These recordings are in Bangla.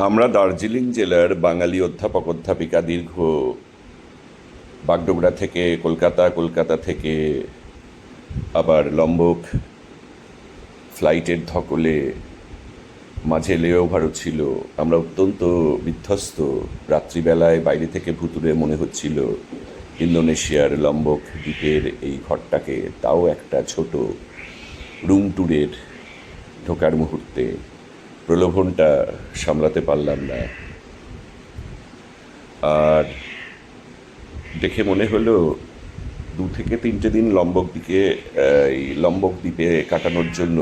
আমরা দার্জিলিং জেলার বাঙালি অধ্যাপক অধ্যাপিকা দীর্ঘ বাগডোগরা থেকে কলকাতা, কলকাতা থেকে আবার লম্বক ফ্লাইটের ধকলে মাঝে লেওভারও ছিল। আমরা অত্যন্ত বিধ্বস্ত। রাত্রিবেলায় বাইরে থেকে ভুতুড়ে মনে হচ্ছিল ইন্দোনেশিয়ার লম্বক দ্বীপের এই ঘরটাকে, তাও একটা ছোট রুম ট্যুরের ঢোকার মুহূর্তে প্রলোভনটা সামলাতে পারলাম না। আর দেখে মনে হলো 2 থেকে 3 দিন লম্বক দ্বীপে কাটানোর জন্য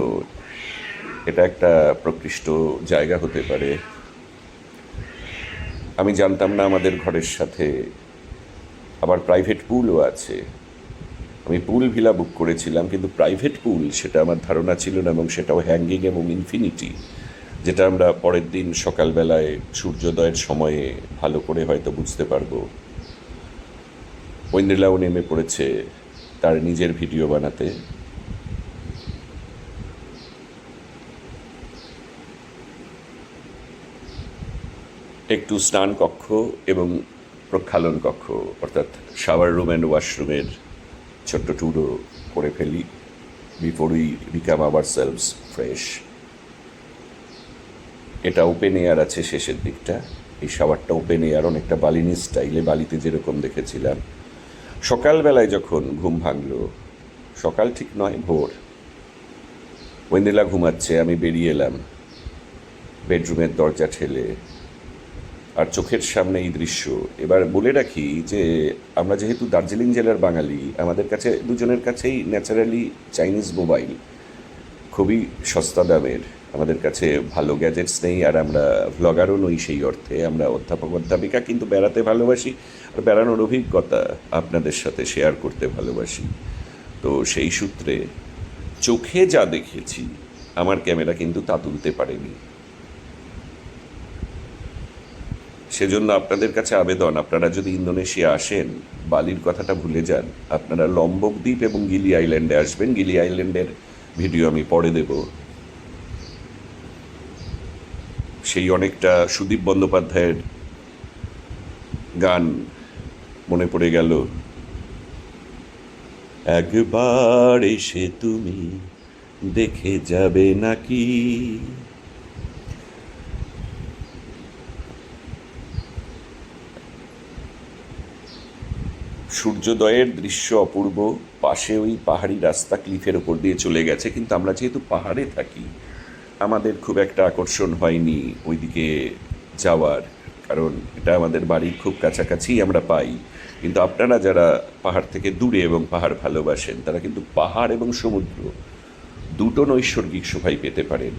এটা একটা প্রকৃষ্ট জায়গা হতে পারে। আমি জানতাম না আমাদের ঘরের সাথে আবার প্রাইভেট পুলও আছে। আমি পুল ভিলা বুক করেছিলাম, কিন্তু প্রাইভেট পুল সেটা আমার ধারণা ছিল না, এবং সেটাও হ্যাঙ্গিং এবং ইনফিনিটি, যেটা আমরা পরের দিন সকালবেলায় সূর্যোদয়ের সময়ে ভালো করে হয়তো বুঝতে পারবো। ঐন্দ্রিলাও নেমে পড়েছে তার নিজের ভিডিও বানাতে। একটু স্নান কক্ষ এবং প্রক্ষালন কক্ষ, অর্থাৎ শাওয়ার রুম অ্যান্ড ওয়াশরুমের ছোট্ট ট্যুরও করে ফেলি before we become hour selves fresh. এটা ওপেন এয়ার আছে শেষের দিকটা। এই শাওয়ারটা ওপেন এয়ার, অনেকটা বালিনি স্টাইলে, বালিতে যেরকম দেখেছিলাম। সকালবেলায় যখন ঘুম ভাঙলো, সকাল ঠিক নয়, ভোর, ওয়েন্দ্রিলা ঘুমাচ্ছে, আমি বেরিয়ে এলাম বেডরুমের দরজা ঠেলে, আর চোখের সামনে এই দৃশ্য। এবার বলে রাখি যে আমরা যেহেতু দার্জিলিং জেলার বাঙালি, আমাদের কাছে দুজনের কাছেই ন্যাচারালি চাইনিজ মোবাইল খুবই সস্তা দামের। আমাদের কাছে ভালো গ্যাজেটস নেই, আর আমরা ভ্লগারও নই সেই অর্থে। আমরা অধ্যাপক অধ্যাপিকা, কিন্তু বেড়াতে ভালোবাসি, আর বেড়ানোর অভিজ্ঞতা আপনাদের সাথে শেয়ার করতে ভালোবাসি। তো সেই সূত্রে চোখে যা দেখেছি আমার ক্যামেরা কিন্তু তা তুলতে পারেনি। সেজন্য আপনাদের কাছে আবেদন, আপনারা যদি ইন্দোনেশিয়া আসেন, বালির কথাটা ভুলে যান। আপনারা লম্বক দ্বীপ এবং গিলি আইল্যান্ডে আসবেন। গিলি আইল্যান্ডের ভিডিও আমি পরে দেব। সেই অনেকটা সুদীপ বন্দ্যোপাধ্যায়ের গান মনে পড়ে গেল, একবার এসে তুমি দেখে যাবে নাকি। সূর্যোদয়ের দৃশ্য অপূর্ব। পাশে ওই পাহাড়ি রাস্তা ক্লিফের ওপর দিয়ে চলে গেছে, কিন্তু আমরা যেহেতু পাহাড়ে থাকি, আমাদের খুব একটা আকর্ষণ হয়নি ওইদিকে যাওয়ার, কারণ এটা আমাদের বাড়ির খুব কাছাকাছি আমরা পাই। কিন্তু আপনারা যারা পাহাড় থেকে দূরে এবং পাহাড় ভালোবাসেন, তারা কিন্তু পাহাড় এবং সমুদ্র দুটো নৈসর্গিক শোভাই পেতে পারেন।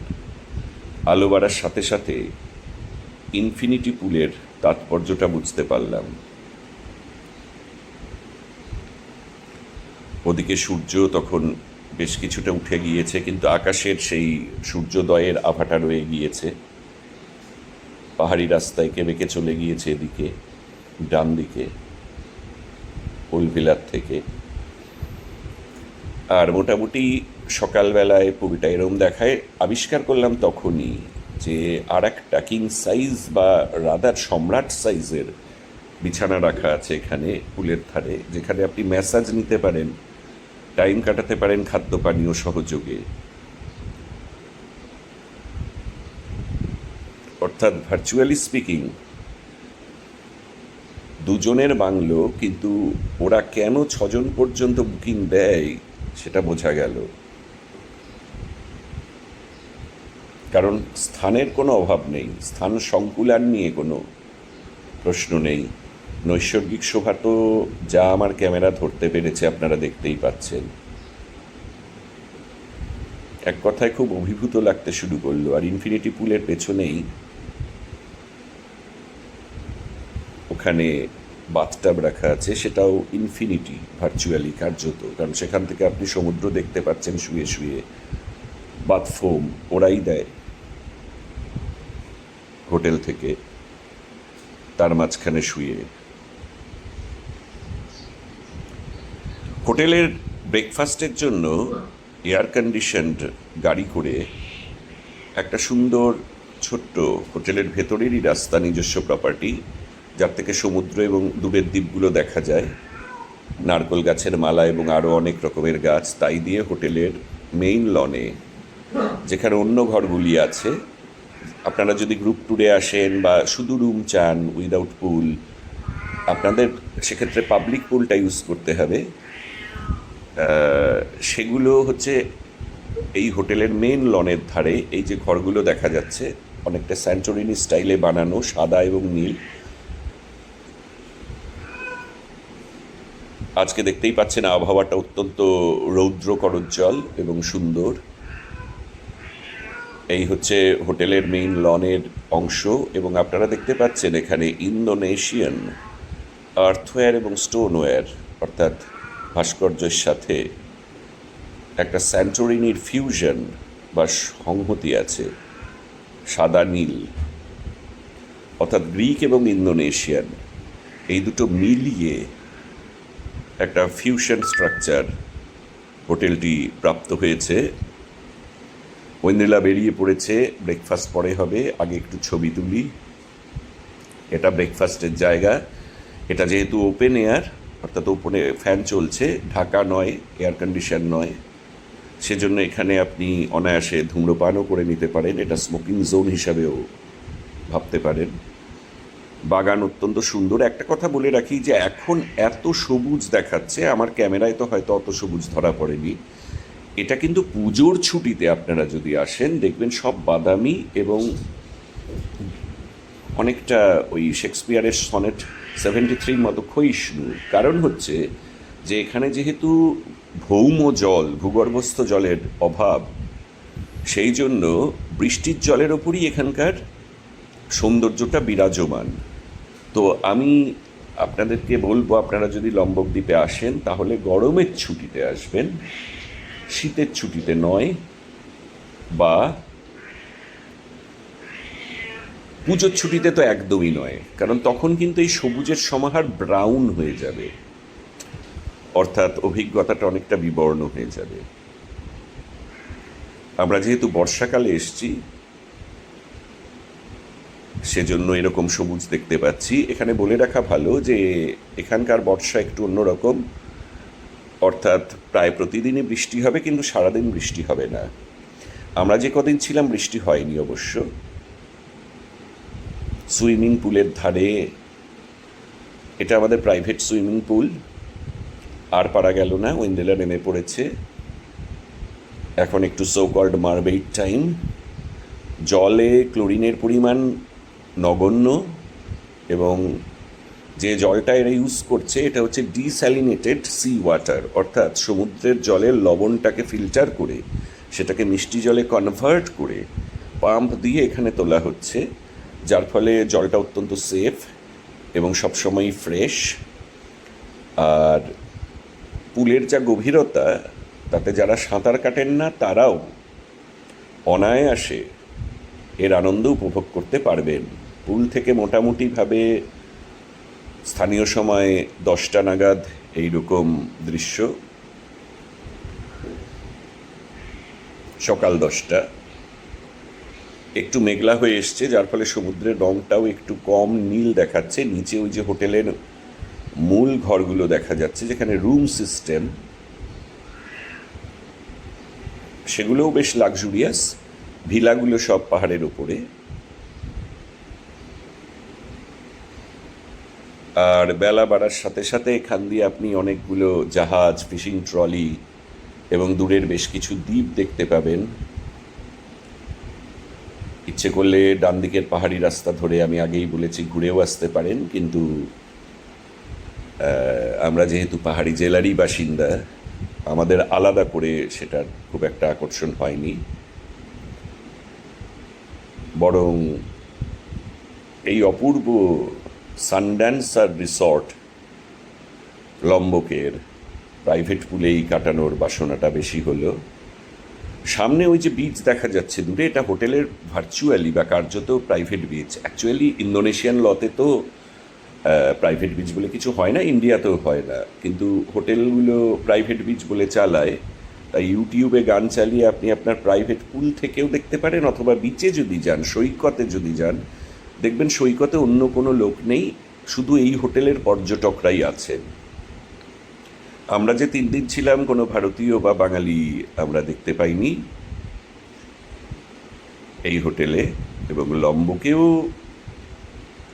আলো বাড়ার সাথে সাথে ইনফিনিটি পুলের তাৎপর্যটা বুঝতে পারলাম। ওদিকে সূর্য তখন বেশ কিছুটা উঠে গিয়েছে, কিন্তু আকাশের সেই সূর্যোদয়ের আভাটা রয়ে গিয়েছে। পাহাড়ি রাস্তায় বেঁকে চলে গিয়েছে এদিকে ডান দিকে উলভিলার থেকে। আর মোটামুটি সকালবেলায় পুলটা এরম দেখায়। আবিষ্কার করলাম তখনই যে আর একটা কিং সাইজ বা রাদার সম্রাট সাইজের বিছানা রাখা আছে এখানে পুলের ধারে, যেখানে আপনি ম্যাসাজ নিতে পারেন, টাইম কাটাতে পারেন খাদ্য পানীয় সহযোগে। অর্থাৎ ভার্চুয়ালি স্পিকিং দুজনের বাংলো, কিন্তু ওরা কেন 6 জন পর্যন্ত বুকিং দেয় সেটা বোঝা গেল। কারণ স্থানের কোনো অভাব নেই, স্থান সংকুলান নিয়ে কোনো প্রশ্ন নেই। নৈসর্গিক শোভা তো যা আমার ক্যামেরা ধরতে পেরেছে আপনারা দেখতেই পাচ্ছেন। এক কথায় খুব অভিভূত লাগতে শুরু করলো। আর ইনফিনিটি পুলের পেছনেই ওখানে বাথটাব রাখা আছে, সেটাও ইনফিনিটি ভার্চুয়ালি কার্যত, কারণ সেখান থেকে আপনি সমুদ্র দেখতে পাচ্ছেন শুয়ে শুয়ে। বাথফোম ওরাই দেয় হোটেল থেকে, তার মাঝখানে শুয়ে। হোটেলের ব্রেকফাস্টের জন্য এয়ার কন্ডিশনড গাড়ি করে একটা সুন্দর ছোট্ট হোটেলের ভেতরেরই রাস্তা, নিজস্ব প্রপার্টি, যার থেকে সমুদ্র এবং দূরের দ্বীপগুলো দেখা যায়, নারকেল গাছের মালা এবং আরও অনেক রকমের গাছ। তাই দিয়ে হোটেলের মেইন লনে, যেখানে অন্য ঘরগুলি আছে, আপনারা যদি গ্রুপ ট্যুরে আসেন বা শুধু রুম চান উইদাউট পুল, আপনাদের সেক্ষেত্রে পাবলিক পুলটা ইউজ করতে হবে। সেগুলো হচ্ছে এই হোটেলের মেন লনের ধারে। এই যে ঘরগুলো দেখা যাচ্ছে অনেকটা স্যান্টোরিনি স্টাইলে বানানো, সাদা এবং নীল। আজকে দেখতেই পাচ্ছেন আবহাওয়াটা অত্যন্ত রৌদ্র করজ্জ্বল এবং সুন্দর। এই হচ্ছে হোটেলের মেইন লনের অংশ, এবং আপনারা দেখতে পাচ্ছেন এখানে ইন্দোনেশিয়ান আর্থওয়্যার এবং স্টোনওয়্যার অর্থাৎ ভাস্কর্যের সাথে একটা স্যান্টোরিনির ফিউশন বা সংহতি আছে, সাদা নীল, অর্থাৎ গ্রিক এবং ইন্দোনেশিয়ান এই দুটো মিলিয়ে একটা ফিউশন স্ট্রাকচার হোটেলটি প্রাপ্ত হয়েছে। ঐন্দ্রিলা বেরিয়ে পড়েছে, ব্রেকফাস্ট পরে হবে, আগে একটু ছবি তুলি। এটা ব্রেকফাস্টের জায়গা। এটা যেহেতু ওপেন এয়ার, অর্থাৎ ওপেনে ফ্যান চলছে, ঢাকা নয়, এয়ার কন্ডিশন নয়, সেজন্য এখানে আপনি অনায়াসে ধূম্রপানও করে নিতে পারেন। এটা স্মোকিং জোন হিসাবেও ভাবতে পারেন। বাগান অত্যন্ত সুন্দর। একটা কথা বলে রাখি যে এখন এত সবুজ দেখাচ্ছে, আমার ক্যামেরায় তো হয়তো অত সবুজ ধরা পড়েনি। এটা কিন্তু পুজোর ছুটিতে আপনারা যদি আসেন দেখবেন সব বাদামি এবং অনেকটা ওই শেক্সপিয়ারের সনেট 73 মতো ক্ষয়িষ্ণু। কারণ হচ্ছে যে এখানে যেহেতু ভৌম জল, ভূগর্ভস্থ জলের অভাব, সেই জন্য বৃষ্টির জলের ওপরই এখানকার সৌন্দর্যটা বিরাজমান। তো আমি আপনাদেরকে বলবো, আপনারা যদি লম্বক দ্বীপে আসেন তাহলে গরমের ছুটিতে আসবেন, শীতের ছুটিতে নয়, বা পুজোর ছুটিতে তো একদমই নয়। কারণ তখন কিন্তু এই সবুজের সমাহার ব্রাউন হয়ে যাবে, অর্থাৎ অভিজ্ঞতাটা অনেকটা বিবর্ণ হয়ে যাবে। আমরা যেহেতু বর্ষাকালে এসছি সেজন্য এরকম সবুজ দেখতে পাচ্ছি। এখানে বলে রাখা ভালো যে এখানকার বর্ষা একটু অন্যরকম, অর্থাৎ প্রায় প্রতিদিনই বৃষ্টি হবে, কিন্তু সারাদিন বৃষ্টি হবে না। আমরা যে কদিন ছিলাম বৃষ্টি হয়নি অবশ্য। সুইমিং পুলের ধারে, এটা আমাদের প্রাইভেট সুইমিং পুল, আর পারা গেল না, ঐন্দ্রিলা নেমে পড়েছে। এখন একটু সো কল্ড মারবেইট টাইম। জলে ক্লোরিনের পরিমাণ নগণ্য, এবং যে জলটা এরা ইউজ করছে এটা হচ্ছে ডিস্যালিনেটেড সি ওয়াটার, অর্থাৎ সমুদ্রের জলের লবণটাকে ফিল্টার করে সেটাকে মিষ্টি জলে কনভার্ট করে পাম্প দিয়ে এখানে তোলা হচ্ছে, যার ফলে জলটা অত্যন্ত সেফ এবং সবসময়ই ফ্রেশ। আর পুলের যা গভীরতা, তাতে যারা সাঁতার কাটেন না তারাও অনায়াসে এর আনন্দ উপভোগ করতে পারবেন। পুল থেকে মোটামুটিভাবে স্থানীয় সময় 10টা নাগাদ এইরকম দৃশ্য, সকাল 10টা। একটু মেঘলা হয়ে এসছে, যার ফলে সমুদ্রের রঙটাও একটু কম নীল দেখাচ্ছে। নিচে ওই যে হোটেলের মূল ঘরগুলো দেখা যাচ্ছে, যেখানে রুম সিস্টেম, সেগুলোও বেশ লাক্সুরিয়াস। ভিলাগুলো সব পাহাড়ের উপরে। আর বেলা বাড়ার সাথে সাথে এখান দিয়ে আপনি অনেকগুলো জাহাজ, ফিশিং ট্রলি এবং দূরের বেশ কিছু দ্বীপ দেখতে পাবেন। ইচ্ছে করলে ডান দিকের পাহাড়ি রাস্তা ধরে, আমি আগেই বলেছি, ঘুরেও আসতে পারেন, কিন্তু আমরা যেহেতু পাহাড়ি জেলারই বাসিন্দা, আমাদের আলাদা করে সেটার খুব একটা আকর্ষণ হয়নি। বরং এই অপূর্ব সানড্যান্সার রিসর্ট লম্বকের প্রাইভেট পুলেই কাটানোর বাসনাটা বেশি হলো। সামনে ওই যে বিচ দেখা যাচ্ছে দূরে, এটা হোটেলের ভার্চুয়ালি বা কার্যত প্রাইভেট বিচ। অ্যাকচুয়ালি ইন্দোনেশিয়ান লতে তো প্রাইভেট বিচ বলে কিছু হয় না, ইন্ডিয়াতেও হয় না, কিন্তু হোটেলগুলো প্রাইভেট বিচ বলে চালায়, তাই ইউটিউবে গান চালিয়ে আপনি আপনার প্রাইভেট পুল থেকেও দেখতে পারেন, অথবা বিচে যদি যান, সৈকতে যদি যান, দেখবেন সৈকতে অন্য কোনো লোক নেই, শুধু এই হোটেলের পর্যটকরাই আছেন। আমরা যে 3 দিন ছিলাম কোনো ভারতীয় বা বাঙালি আমরা দেখতে পাইনি এই হোটেলে, এবং লম্বকেও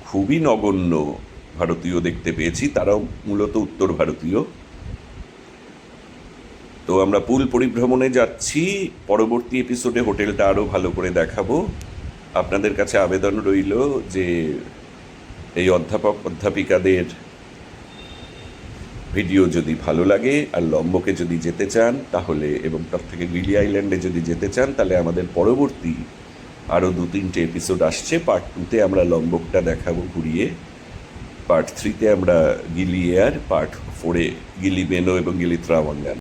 খুবই নগণ্য ভারতীয় দেখতে পেয়েছি, তারাও মূলত উত্তর ভারতীয়। তো আমরা পুল পরিভ্রমণে যাচ্ছি, পরবর্তী এপিসোডে হোটেলটা আরও ভালো করে দেখাবো। আপনাদের কাছে আবেদন রইল যে এই অধ্যাপক অধ্যাপিকাদের ভিডিও যদি ভালো লাগে আর লম্বকে যদি যেতে চান তাহলে, এবং তার থেকে গিলি আইল্যান্ডে যদি যেতে চান, তাহলে আমাদের পরবর্তী আরও 2-3টে এপিসোড আসছে। পার্ট 2-তে আমরা লম্বকটা দেখাবো ঘুরিয়ে, পার্ট 3-তে আমরা গিলি এয়ার, পার্ট 4-এ গিলি বেনো এবং গিলি ত্রাওয়াঙ্গান।